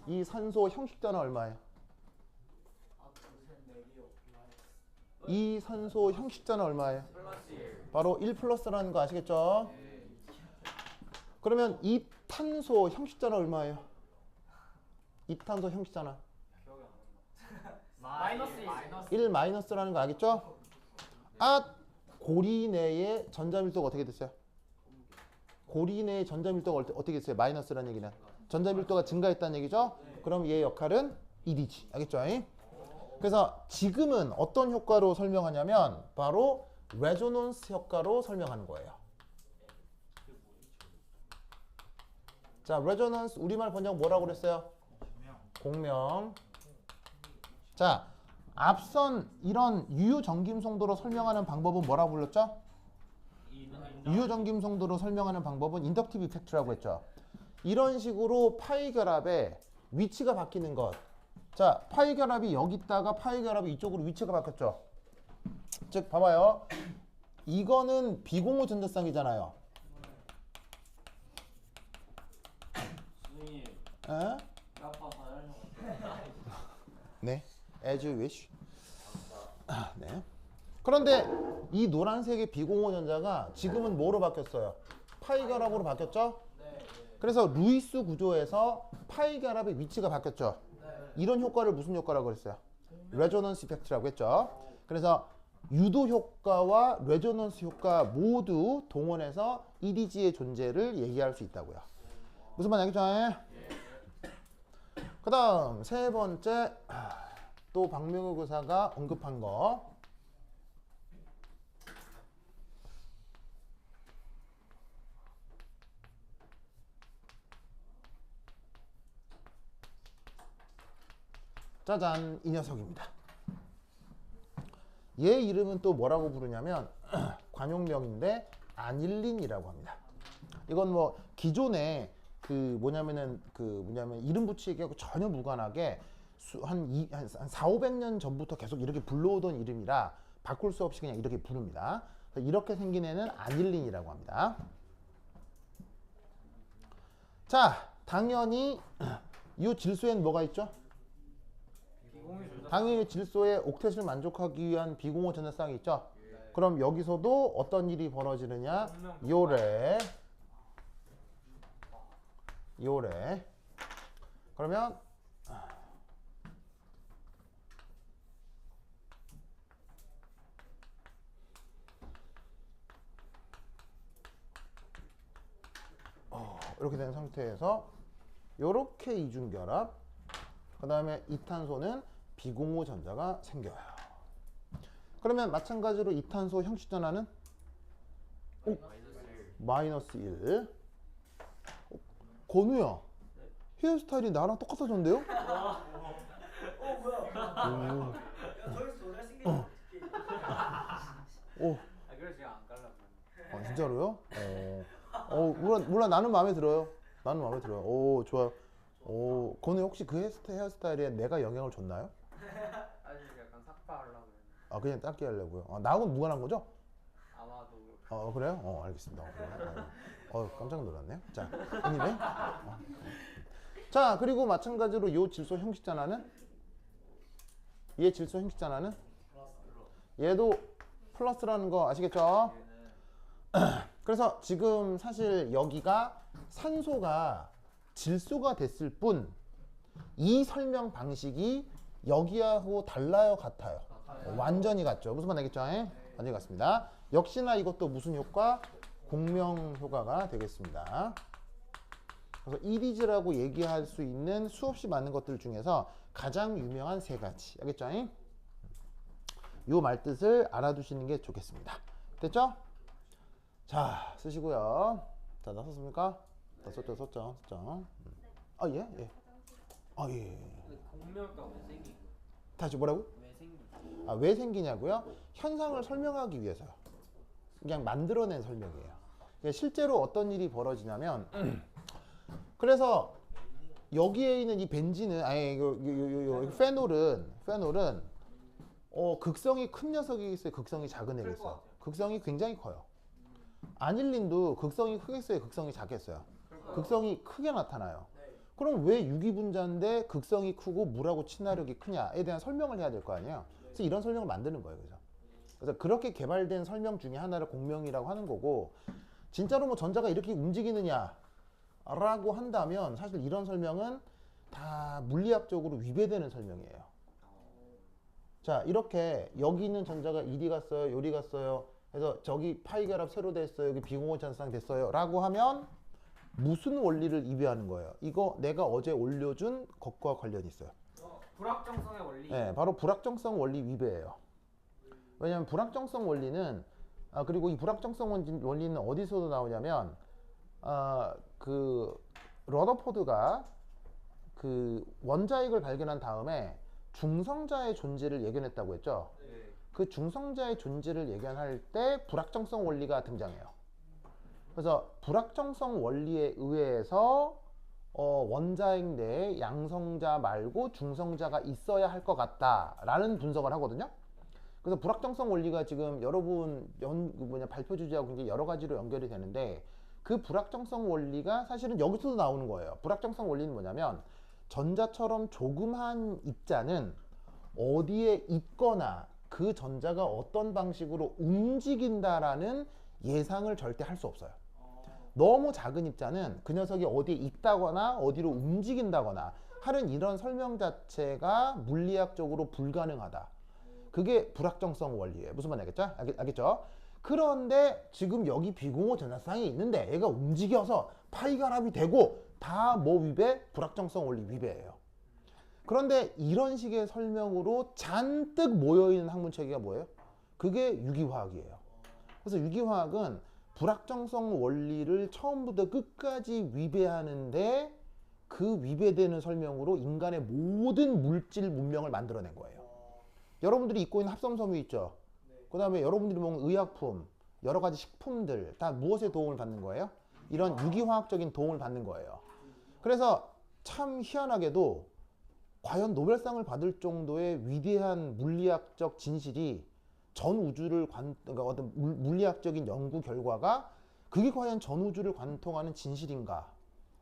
이 산소 형식자는 얼마예요? 이 산소 형식자는 얼마예요? 바로 1 플러스라는 거 아시겠죠? 그러면 이 탄소 형식자는 얼마예요? 이 탄소 형식자는 마이너스 1 마이너스라는 거 알겠죠? 고리 내의 전자 밀도가 어떻게 됐어요? 고리 내의 전자 밀도가 어떻게 됐어요? 마이너스라는 얘기는 전자 밀도가 증가했다는 얘기죠? 그럼 얘의 역할은 1이지. 알겠죠? 그래서 지금은 어떤 효과로 설명하냐면 바로 레조넌스 효과로 설명하는 거예요. 자, 레조넌스 우리말 번역 뭐라고 그랬어요? 공명. 자, 앞선 이런 유효 전기음성도로 설명하는 방법은 뭐라고 불렀죠? 유효점김 성도로 설명하는 방법은 인덕티브 이펙트라고 했죠. 이런 식으로 파이 결합의 위치가 바뀌는 것. 자, 파이 결합이 여기 있다가 파이 결합이 이쪽으로 위치가 바뀌었죠. 즉 봐봐요. 이거는 비공호 전자쌍이잖아요. 선생님 에? 아빠 사연 네, as you wish. 네. 그런데 이 노란색의 비공호 전자가 지금은 뭐로 바뀌었어요? 파이 결합으로 바뀌었죠? 그래서 루이스 구조에서 파이 결합의 위치가 바뀌었죠. 이런 효과를 무슨 효과라고 그랬어요? 레조넌스 이펙트라고 했죠. 그래서 유도 효과와 레조넌스 효과 모두 동원해서 EDG의 존재를 얘기할 수 있다고요. 무슨 말 알겠죠? 그 다음 세 번째, 또 박명호 교사가 언급한 거. 짜잔, 이 녀석입니다. 얘 이름은 또 뭐라고 부르냐면 관용명인데 아닐린이라고 합니다. 이건 뭐 기존에 뭐냐면 이름 붙이기하고 전혀 무관하게 한 4, 500년 전부터 계속 이렇게 불러오던 이름이라 바꿀 수 없이 그냥 이렇게 부릅니다. 이렇게 생긴 애는 아닐린이라고 합니다. 자, 당연히 이 질소에는 뭐가 있죠? 당연히 질소의 옥텟을 만족하기 위한 비공호 전자쌍이 있죠. 그럼 여기서도 어떤 일이 벌어지느냐? 요래. 그러면 이렇게 된 상태에서 요렇게 이중결합, 그 다음에 이탄소는 비공호 전자가 생겨요. 그러면 마찬가지로 이탄소 형식 전하는 마이너스 1. 건우야, 헤어스타일이 나랑 똑같아졌는데요? 뭐야? 야, 저기서 더 잘생겼지. 오, 그래서 제가 안 깔라고. 진짜로요? 물론 나는 마음에 들어요. 나는 마음에 들어요. 오, 좋아요. 오, 건우 혹시 그 헤어스타일에 내가 영향을 줬나요? 아직 약간 삭발하려고 했는데. 아, 그냥 짧게 하려고요. 나하고는 무관한 거죠? 아마도. 그래요? 알겠습니다. 깜짝 놀랐네요. 자, anyway. 자, 그리고 마찬가지로 요 질소 형식전하는 얘 질소 형식전하는 얘도 플러스라는 거 아시겠죠? 그래서 지금 사실 여기가 산소가 질소가 됐을 뿐 이 설명 방식이 여기하고 달라요, 같아요? 완전히 같죠. 무슨 말 알겠죠? 완전히 같습니다. 역시나 이것도 무슨 효과? 공명 효과가 되겠습니다. 그래서 EDG라고 얘기할 수 있는 수없이 많은 것들 중에서 가장 유명한 세 가지. 알겠죠? 요 말뜻을 알아두시는 게 좋겠습니다. 됐죠? 자, 쓰시고요. 자, 다 썼습니까? 다 썼죠. 아, 예? 예. 아, 예. 근데 공명가 왜 생긴 거야? 다시 뭐라고? 왜 생긴 거야? 왜 생기냐고요? 현상을 설명하기 위해서요. 그냥 만들어낸 설명이에요. 실제로 어떤 일이 벌어지냐면 그래서 여기에 있는 이 벤진은 페놀은 극성이 큰 녀석이 있어요, 극성이 작은 애가 있어요. 극성이 굉장히 커요. 아닐린도 극성이 크겠어요, 극성이 작겠어요? 극성이 크게 나타나요. 그럼 왜 유기분자인데 극성이 크고 물하고 친화력이 크냐에 대한 설명을 해야 될 거 아니에요. 그래서 이런 설명을 만드는 거예요. 그래서 그렇게 개발된 설명 중에 하나를 공명이라고 하는 거고, 진짜로 뭐 전자가 이렇게 움직이느냐 라고 한다면 사실 이런 설명은 다 물리학적으로 위배되는 설명이에요. 자, 이렇게 여기 있는 전자가 이리 갔어요, 요리 갔어요 해서 저기 파이 결합 새로 됐어요, 여기 비공호 전자쌍 됐어요 라고 하면 무슨 원리를 위배하는 거예요? 이거 내가 어제 올려준 것과 관련이 있어요. 불확정성의 원리. 네, 바로 불확정성 원리 위배예요. 왜냐하면 불확정성 원리는 그리고 이 불확정성 원리는 어디서도 나오냐면 그 러더포드가 그 원자핵을 발견한 다음에 중성자의 존재를 예견했다고 했죠. 그 중성자의 존재를 예견할 때 불확정성 원리가 등장해요. 그래서 불확정성 원리에 의해서 원자핵 내에 양성자 말고 중성자가 있어야 할 것 같다라는 분석을 하거든요. 그래서 불확정성 원리가 지금 여러분 발표 주제하고 굉장히 여러 가지로 연결이 되는데 그 불확정성 원리가 사실은 여기서도 나오는 거예요. 불확정성 원리는 뭐냐면 전자처럼 조그만 입자는 어디에 있거나 그 전자가 어떤 방식으로 움직인다라는 예상을 절대 할 수 없어요. 너무 작은 입자는 그 녀석이 어디에 있다거나 어디로 움직인다거나 하는 이런 설명 자체가 물리학적으로 불가능하다. 그게 불확정성 원리예요. 무슨 말인지 알겠죠? 그런데 지금 여기 비공호 전자쌍이 있는데 얘가 움직여서 파이결합이 되고 다 뭐 위배? 불확정성 원리 위배예요. 그런데 이런 식의 설명으로 잔뜩 모여있는 학문체계가 뭐예요? 그게 유기화학이에요. 그래서 유기화학은 불확정성 원리를 처음부터 끝까지 위배하는데 그 위배되는 설명으로 인간의 모든 물질 문명을 만들어낸 거예요. 여러분들이 입고 있는 합성섬유 있죠? 그 다음에 여러분들이 먹는 의약품, 여러 가지 식품들 다 무엇의 도움을 받는 거예요? 이런 유기화학적인 도움을 받는 거예요. 그래서 참 희한하게도 과연 노벨상을 받을 정도의 위대한 물리학적 진실이 전 우주를 그러니까 어떤 물리학적인 연구 결과가 그게 과연 전 우주를 관통하는 진실인가?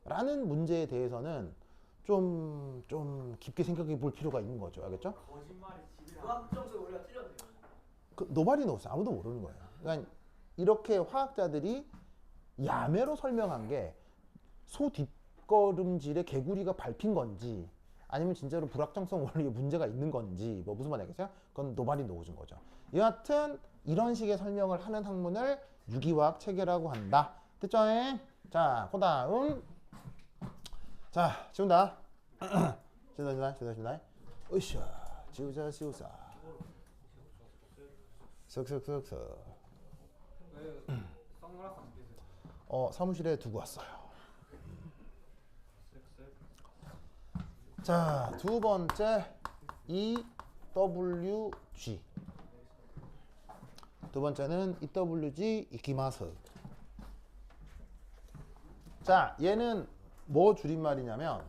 라는 문제에 대해서는 좀 깊게 생각해 볼 필요가 있는 거죠. 알겠죠? 거짓말이 지배를 불확정성 원리가 틀렸네요. 노발이 노스 아무도 모르는 거예요. 그러니까 이렇게 화학자들이 야매로 설명한 게 소 뒷걸음질에 개구리가 밟힌 건지 아니면 진짜로 불확정성 원리에 문제가 있는 건지 뭐 무슨 말인지 알겠어요? 그건 노발이 노즈인 거죠. 여하튼 이런 식의 설명을 하는 학문을 유기화학 체계라고 한다. 됐죠? 자, 그 다음 자, 지운다. 지운다. 으쌰, 지우자. 쓱. 왜 선글라스 안 끼세요? 사무실에 두고 왔어요. 자, 두 번째 EWG. 두 번째는 EWG 이키마스. 자, 얘는 뭐 줄임말이냐면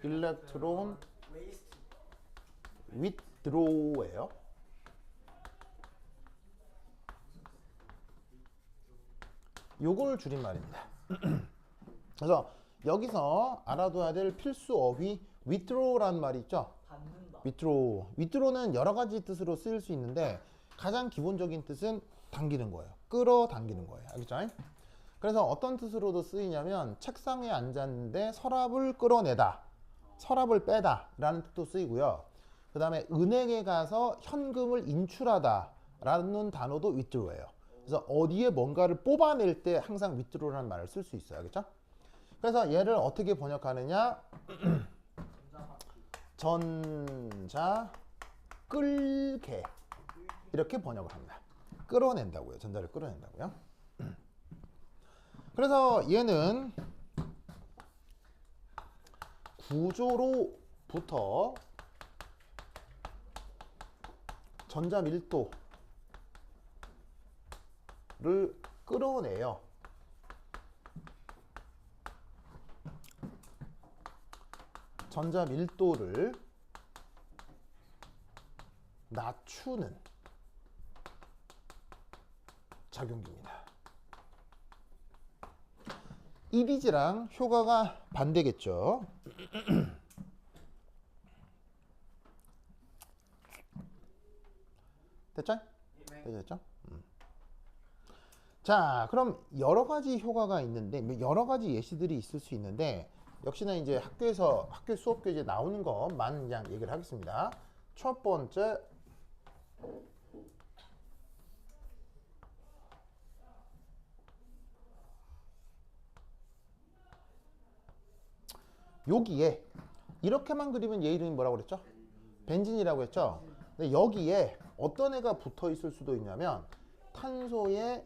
일렉트론 웨이스트. withdraw예요. 요걸 줄임말입니다. 그래서 여기서 알아둬야 될 필수 어휘 withdraw라는 말이 있죠. 받는다. withdraw는 여러 가지 뜻으로 쓰일 수 있는데 가장 기본적인 뜻은 당기는 거예요. 끌어당기는 거예요. 알겠죠? 그래서 어떤 뜻으로도 쓰이냐면 책상에 앉았는데 서랍을 끌어내다, 서랍을 빼다 라는 뜻도 쓰이고요. 그 다음에 은행에 가서 현금을 인출하다 라는 단어도 withdraw예요. 그래서 어디에 뭔가를 뽑아낼 때 항상 withdraw라는 말을 쓸 수 있어요. 알겠죠? 그래서 얘를 어떻게 번역하느냐? 전자 끌게 이렇게 번역을 합니다. 끌어낸다고요. 전자를 끌어낸다고요. 그래서 얘는 구조로부터 전자 밀도를 끌어내요. 전자 밀도를 낮추는 작용기입니다. EDG랑 효과가 반대겠죠. 됐죠? 됐죠? 자, 그럼 여러 가지 효과가 있는데 여러 가지 예시들이 있을 수 있는데 역시나 이제 학교 수업 교재에 나오는 것만 그냥 얘기를 하겠습니다. 첫 번째 여기에 이렇게만 그리면 얘 이름이 뭐라고 그랬죠? 벤진이라고 했죠? 근데 여기에 어떤 애가 붙어 있을 수도 있냐면 탄소의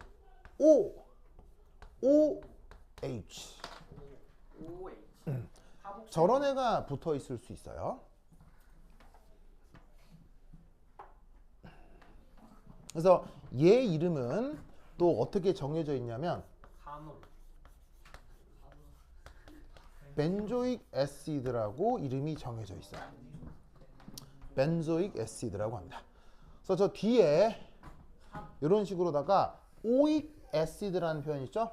OH 저런 애가 붙어 있을 수 있어요. 그래서 얘 이름은 또 어떻게 정해져 있냐면 산호. 벤조익 애시드라고 이름이 정해져 있어요. 벤조익 애시드라고 합니다. 그래서 저 뒤에 이런 식으로다가 오익 애시드라는 표현 있죠?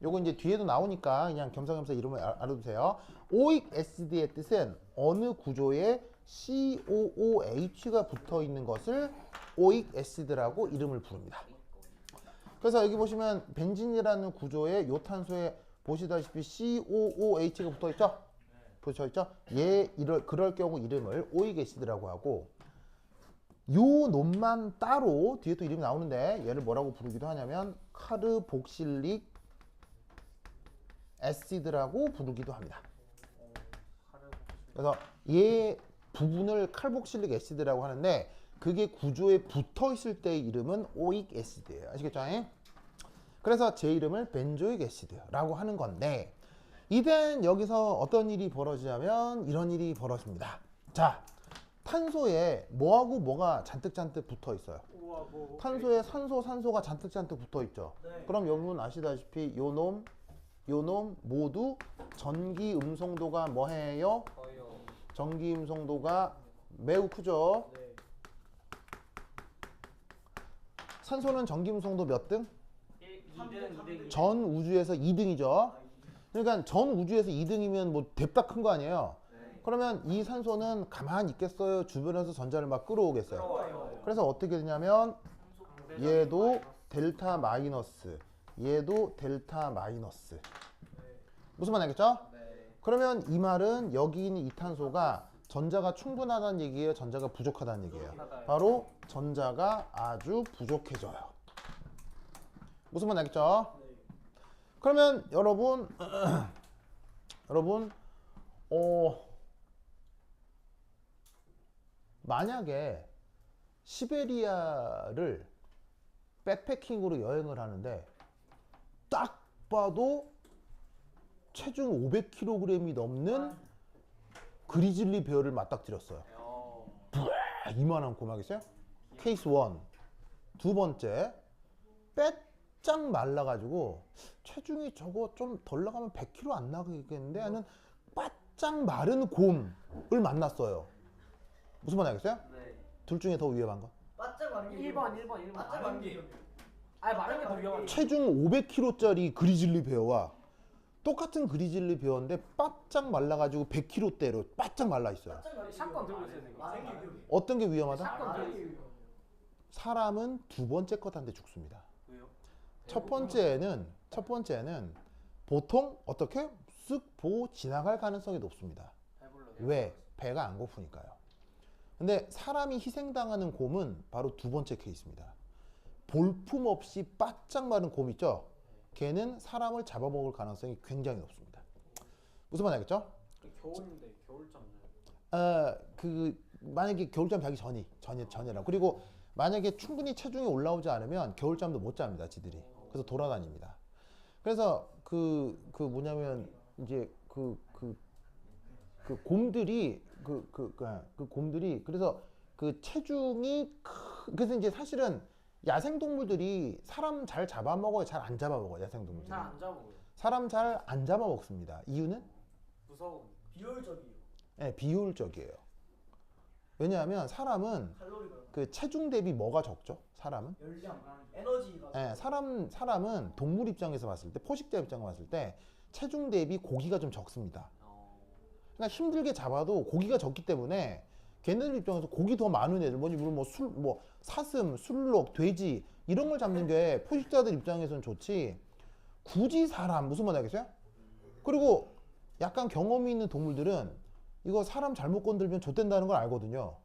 요거 이제 뒤에도 나오니까 그냥 겸사겸사 이름을 알아두세요. 오익 애시드의 뜻은 어느 구조에 COOH가 붙어 있는 것을 오익 애시드라고 이름을 부릅니다. 그래서 여기 보시면 벤진이라는 구조에 요 탄소에 보시다시피 COOH가 붙어 있죠? 붙어 있죠? 그럴 경우 이름을 오익 애시드라고 하고, 요 놈만 따로 뒤에 또 이름이 나오는데 얘를 뭐라고 부르기도 하냐면 카르복실릭 애시드라고 부르기도 합니다. 그래서 얘 부분을 칼복실릭 애시드라고 하는데 그게 구조에 붙어 있을 때의 이름은 오익 애시드예요. 아시겠죠? 그래서 제 이름을 벤조익 애시드라고 하는 건데, 이젠 여기서 어떤 일이 벌어지냐면 이런 일이 벌어집니다. 자, 탄소에 뭐하고 뭐가 잔뜩 붙어 있어요. 우와 뭐. 탄소에 산소가 잔뜩 붙어 있죠. 네. 그럼 여러분 아시다시피 요 놈 모두 전기 음성도가 뭐해요? 거요. 전기 음성도가 매우 크죠. 네. 산소는 전기 음성도 몇 등? 2등. 전 우주에서 2등이죠. 그러니까 전 우주에서 2등이면 뭐 뎁다 큰 거 아니에요. 네. 그러면 이 산소는 가만히 있겠어요? 주변에서 전자를 막 끌어오겠어요. 들어와요. 그래서 어떻게 되냐면 얘도 델타 마이너스, 얘도 델타 마이너스. 무슨 말 알겠죠? 네. 그러면 이 말은 여기 있는 이 탄소가 전자가 충분하다는 얘기예요? 전자가 부족하다는 얘기예요? 부족하다요. 바로 전자가 아주 부족해져요. 무슨 말 알겠죠? 네. 그러면 여러분 만약에 시베리아를 백패킹으로 여행을 하는데 딱 봐도 체중 500kg이 넘는 그리즐리 베어를 맞닥뜨렸어요. 이만한 고막이었어요. 케이스 1. 두 번째, 빼짝 말라가지고 체중이 저거 좀 덜 나가면 100kg 안 나가겠는데 하는 바짝 마른 곰을 만났어요. 무슨 말 알겠어요? 네. 둘 중에 더 위험한 거? 바짝 마른 게 1번. 바짝 마른 게 아니 마른 게 더 위험한. 체중 500kg짜리 그리즐리 베어와 똑같은 그리즐리 베어인데 바짝 말라가지고 100kg대로 바짝 말라 있어요. 바짝 마른 게 샷건 들고 있어야 되는 마른 게 거. 위험해. 어떤 게 위험하다? 샷건 들고 있어야 위험해. 사람은 두 번째 것한테 죽습니다. 왜요? 첫 번째는 보통 어떻게 쓱 보고 지나갈 가능성이 높습니다. 배불러. 왜? 배가 안 고프니까요. 근데 사람이 희생당하는 곰은 바로 두 번째 케이스입니다. 볼품없이 바짝 마른 곰 있죠? 걔는 사람을 잡아먹을 가능성이 굉장히 높습니다. 무슨 말 알겠죠? 겨울인데 겨울잠 만약에 겨울잠 자기 전이라고. 그리고 만약에 충분히 체중이 올라오지 않으면 겨울잠도 못 잡니다, 지들이. 그래서 돌아다닙니다. 그래서 뭐냐면 이제 곰들이 그래서 그 체중이 그래서 이제 사실은 야생 동물들이 사람 잘 잡아먹어요, 잘 안 잡아먹어요, 야생 동물들이. 잘안 잡아요. 사람 잘 안 잡아먹습니다. 이유는 무서워. 비효율적이에요. 네, 비효율적이에요. 왜냐하면 사람은 칼로리가 그 체중 대비 뭐가 적죠? 사람은? 열량, 에너지가 네, 사람은 동물 입장에서 봤을 때, 포식자 입장에서 봤을 때 체중 대비 고기가 좀 적습니다. 그러니까 힘들게 잡아도 고기가 적기 때문에 걔네들 입장에서 고기 더 많은 애들, 사슴, 술록, 돼지 이런 걸 잡는 게 포식자들 입장에서는 좋지. 굳이 사람 무슨 말 알겠어요? 그리고 약간 경험이 있는 동물들은 이거 사람 잘못 건들면 좆된다는 걸 알거든요.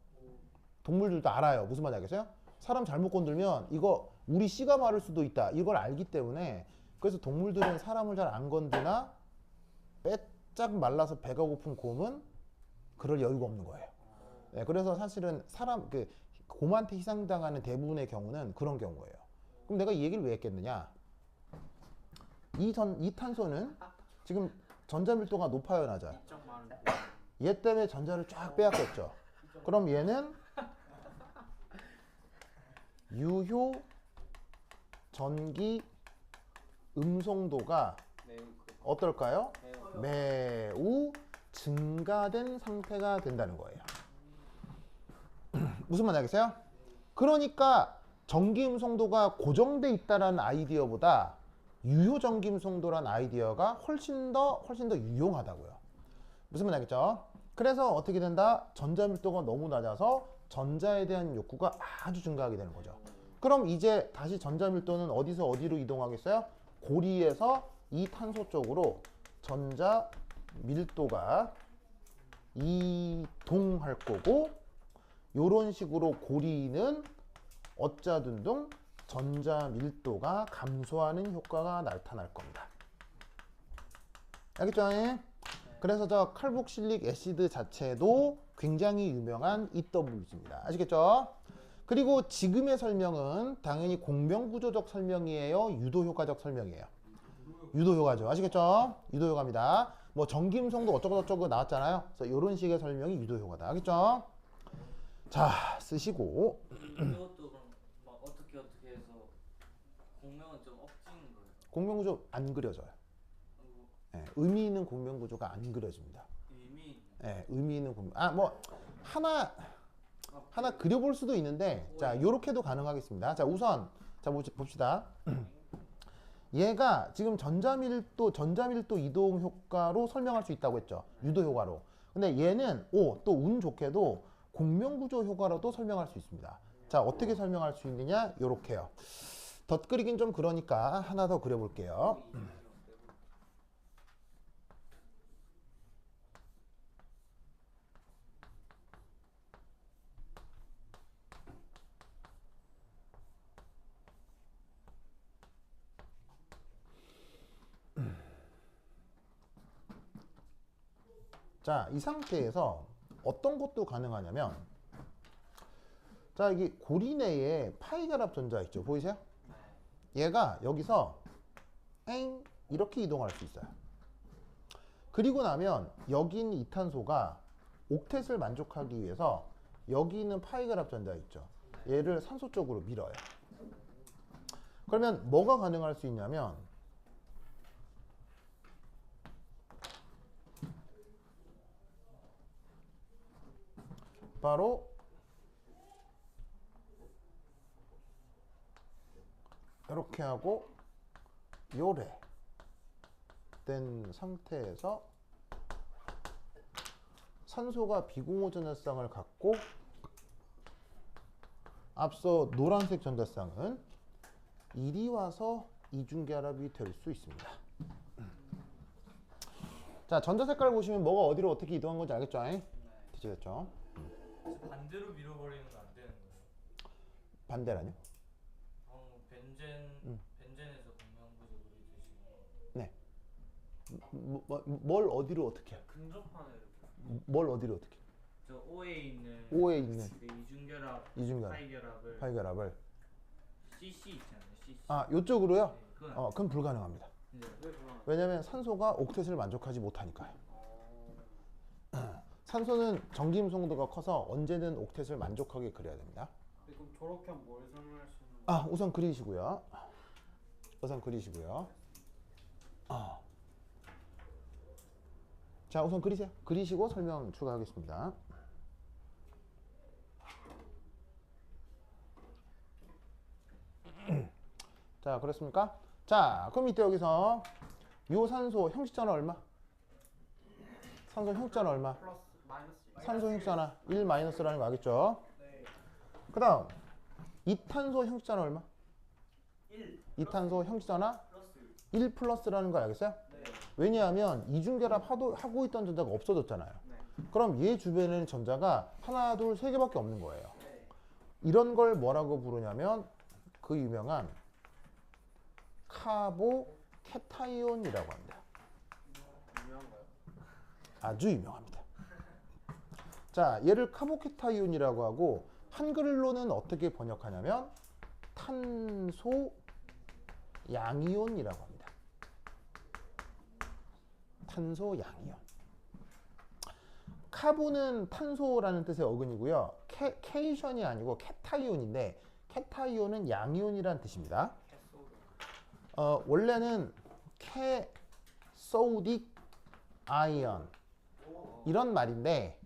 동물들도 알아요. 무슨 말 알겠어요? 사람 잘못 건들면 이거 우리 씨가 마를 수도 있다. 이걸 알기 때문에 그래서 동물들은 사람을 잘 안 건드나 빼짝 말라서 배가 고픈 곰은 그럴 여유가 없는 거예요. 네, 그래서 사실은 곰한테 희생당하는 대부분의 경우는 그런 경우예요. 그럼 내가 이 얘기를 왜 했겠느냐? 이 탄소는 지금 전자 밀도가 높아요, 낮아요? 입장 많은. 얘 때문에 전자를 쫙 빼앗겼죠. 그럼 얘는 유효 전기 음송도가 매우 어떨까요? 매우 매우 증가된 상태가 된다는 거예요. 무슨 말인지 알겠어요? 그러니까 전기 음송도가 고정돼 있다라는 아이디어보다 유효 전기 음송도라는 아이디어가 훨씬 더 유용하다고요. 무슨 말인지 알겠죠? 그래서 어떻게 된다? 전자밀도가 너무 낮아서 전자에 대한 욕구가 아주 증가하게 되는 거죠. 그럼 이제 다시 전자밀도는 어디서 어디로 이동하겠어요? 고리에서 이 탄소 쪽으로 전자밀도가 이동할 거고, 요런 식으로 고리는 어짜둔둥 전자밀도가 감소하는 효과가 나타날 겁니다. 알겠죠? 그래서 저 칼복실릭 애시드 자체도 굉장히 유명한 EWG입니다. 아시겠죠? 그리고 지금의 설명은 당연히 공명구조적 설명이에요? 유도효과적 설명이에요? 유도효과죠. 아시겠죠? 유도효과입니다. 뭐 전기음성도 어쩌고저쩌고 나왔잖아요. 그래서 이런 식의 설명이 유도효과다. 알겠죠? 자, 쓰시고. 이것도 그럼 막 어떻게 해서 공명은 좀 억지는 거예요. 공명구조 안 그려져요. 그리고 예, 의미 있는 공명구조가 안 그려집니다. 의미 예, 의미 있는 공명. 뭐 하나 그려볼 수도 있는데, 자, 요렇게도 가능하겠습니다. 자, 우선 자 봅시다. 얘가 지금 전자밀도 이동 효과로 설명할 수 있다고 했죠. 유도 효과로. 근데 얘는 또 운 좋게도 공명구조 효과로도 설명할 수 있습니다. 자, 어떻게 설명할 수 있느냐? 요렇게요. 덧 그리긴 좀 그러니까 하나 더 그려볼게요. 자, 이 상태에서 어떤 것도 가능하냐면, 자, 여기 고리 내에 파이 결합 전자 있죠. 보이세요? 얘가 여기서 이렇게 이동할 수 있어요. 그리고 나면 여기 있는 이탄소가 옥텟을 만족하기 위해서 여기 있는 파이 결합 전자 있죠. 얘를 산소 쪽으로 밀어요. 그러면 뭐가 가능할 수 있냐면, 바로 이렇게 하고 요래 된 상태에서 산소가 비공호 전자쌍을 갖고, 앞서 노란색 전자쌍은 이리 와서 이중결합이 될 수 있습니다. 자, 전자 색깔 보시면 뭐가 어디로 어떻게 이동한 건지 알겠죠? 됐죠? 반대로 밀어버리는 건 안 되는 거예요. 반대라뇨? 벤젠에서 공명구조 그리듯이. 네. 뭘 어디로 어떻게 해요? 근접하네 이렇게. 뭘 어디로 어떻게 해요? 저 O에 있는 O에 있는 이중결합 파이결합을 파이 결합을 CC 있잖아요. CC. 요쪽으로요? 네, 그건 그럼 불가능합니다. 네. 왜 그러나? 왜냐면 산소가 옥텟을 만족하지 못하니까요. 산소는 전기음성도가 커서 언제든 옥텟을 만족하게 그려야 됩니다. 그럼 저렇게 하면 뭘 설명할 수 있는 거야? 우선 그리시고요. 자, 우선 그리세요. 그리시고 설명 추가하겠습니다. 자, 그렇습니까? 자, 그럼 이때 여기서 요 산소 형식전화 얼마? 산소 형식전화 얼마? 플러스 마이너스. 산소 형식전화 1 마이너스라는 거 알겠죠? 네. 그 다음 이탄소 형식전화 얼마? 1 이탄소 형식전화 플러스 1 플러스라는 거 알겠어요? 네. 왜냐하면 이중결합 하고 있던 전자가 없어졌잖아요. 그럼 얘 주변에는 전자가 하나, 둘, 세 개밖에 없는 거예요. 네. 이런 걸 뭐라고 부르냐면 그 유명한 카보캐타이온이라고 합니다. 유명한가요? 아주 유명합니다. 자, 얘를 카보캐타이온이라고 하고 한글로는 어떻게 번역하냐면 탄소 양이온이라고 합니다. 탄소 양이온. 카보는 탄소라는 뜻의 어근이고요. 케이션이 아니고 캐타이온인데, 캐타이온은 양이온이라는 뜻입니다. 원래는 캐소딕 아이언 이런 말인데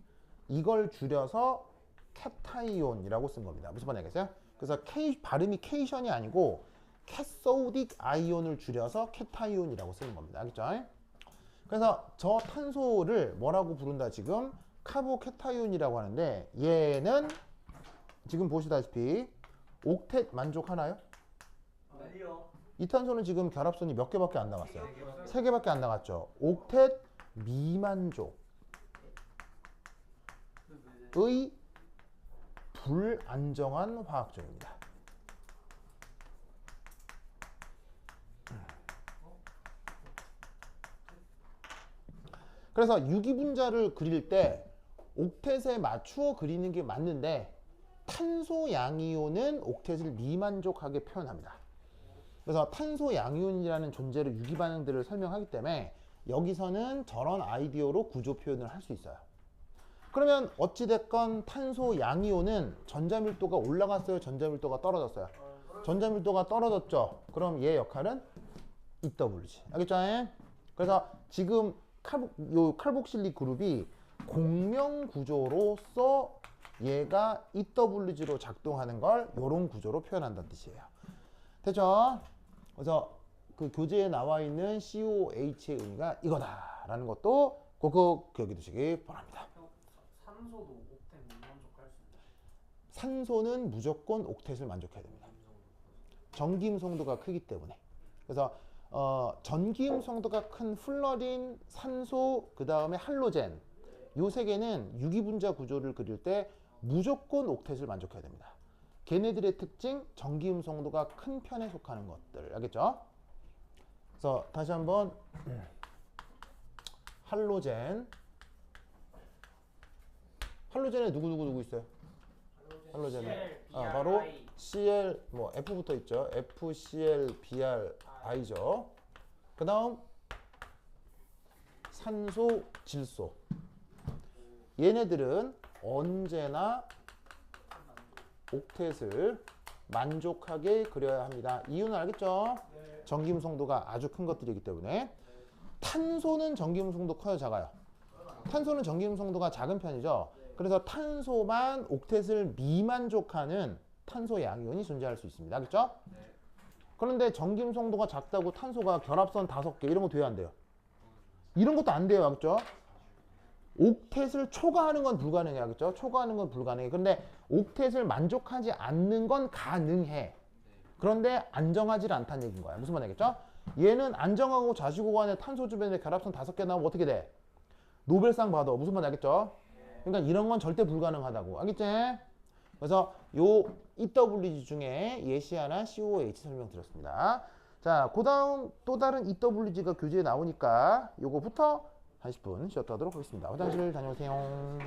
이걸 줄여서 캐타이온이라고 쓴 겁니다. 무슨 말인지 알겠어요? 그래서 발음이 케이션이 아니고 캐소딕 아이온을 줄여서 캐타이온이라고 쓰는 겁니다. 알겠죠? 그래서 저 탄소를 뭐라고 부른다 지금? 카보캐타이온이라고 하는데 얘는 지금 보시다시피 옥텟 만족하나요? 아니요. 이 탄소는 지금 결합선이 몇 개밖에 안 나갔어요. 3개밖에 안 나갔죠. 옥텟 미만족의 불안정한 화학적입니다. 그래서 유기분자를 그릴 때 옥텟에 맞추어 그리는 게 맞는데 탄소 양이온은 옥텟을 미만족하게 표현합니다. 그래서 탄소 양이온이라는 존재로 유기 반응들을 설명하기 때문에 여기서는 저런 아이디어로 구조 표현을 할 수 있어요. 그러면 어찌됐건 탄소 양이온은 전자밀도가 올라갔어요? 전자밀도가 떨어졌어요? 전자밀도가 떨어졌죠? 그럼 얘 역할은 EWG. 알겠죠? 그래서 지금 요 칼복실리 그룹이 공명 구조로서 얘가 EWG로 작동하는 걸 이런 구조로 표현한다는 뜻이에요. 됐죠? 그래서 그 교재에 나와 있는 COH의 의미가 이거다라는 것도 꼭 기억해 두시기 바랍니다. 산소도 옥텐 미만족할 수 있나요? 산소는 무조건 옥텟을 만족해야 됩니다. 전기음성도가 크기 때문에. 그래서 전기음 성도가 큰 플러린, 산소, 그 다음에 할로젠 요 세 개는 유기분자 구조를 그릴 때 무조건 옥텟을 만족해야 됩니다. 걔네들의 특징, 전기음 성도가 큰 편에 속하는 것들. 알겠죠? 그래서 다시 한번 할로젠. 할로젠에 누구 있어요? 할로젠에 바로 Cl, 뭐 F부터 있죠. FCl, Br, I죠. 그 다음 산소, 질소. 얘네들은 언제나 옥텟을 만족하게 그려야 합니다. 이유는 알겠죠? 전기음성도가 아주 큰 것들이기 때문에. 탄소는 전기음성도 커요, 작아요? 탄소는 전기음성도가 작은 편이죠. 그래서 탄소만 옥텟을 미만족하는 탄소 양이온이 존재할 수 있습니다. 알겠죠? 그런데 전기음성도가 작다고 탄소가 결합선 5개 이런 거 돼야 안 돼요? 이런 것도 안 돼요. 알겠죠? 옥텟을 초과하는 건 불가능해. 알겠죠? 초과하는 건 불가능해. 근데 옥텟을 만족하지 않는 건 가능해. 그런데 안정하지 않다는 얘기인 거야. 무슨 말이겠죠? 얘는 안정하고 좌식오간에 탄소 주변에 결합선 5개 나오면 어떻게 돼? 노벨상 받아. 무슨 말인지 알겠죠? 그러니까 이런 건 절대 불가능하다고. 알겠지? 그래서 요 EWG 중에 예시 하나 COH 설명드렸습니다. 자, 그 다음 또 다른 EWG가 교재에 나오니까 요거부터 한 10분 쉬었다 하도록 하겠습니다. 화장실 다녀오세요.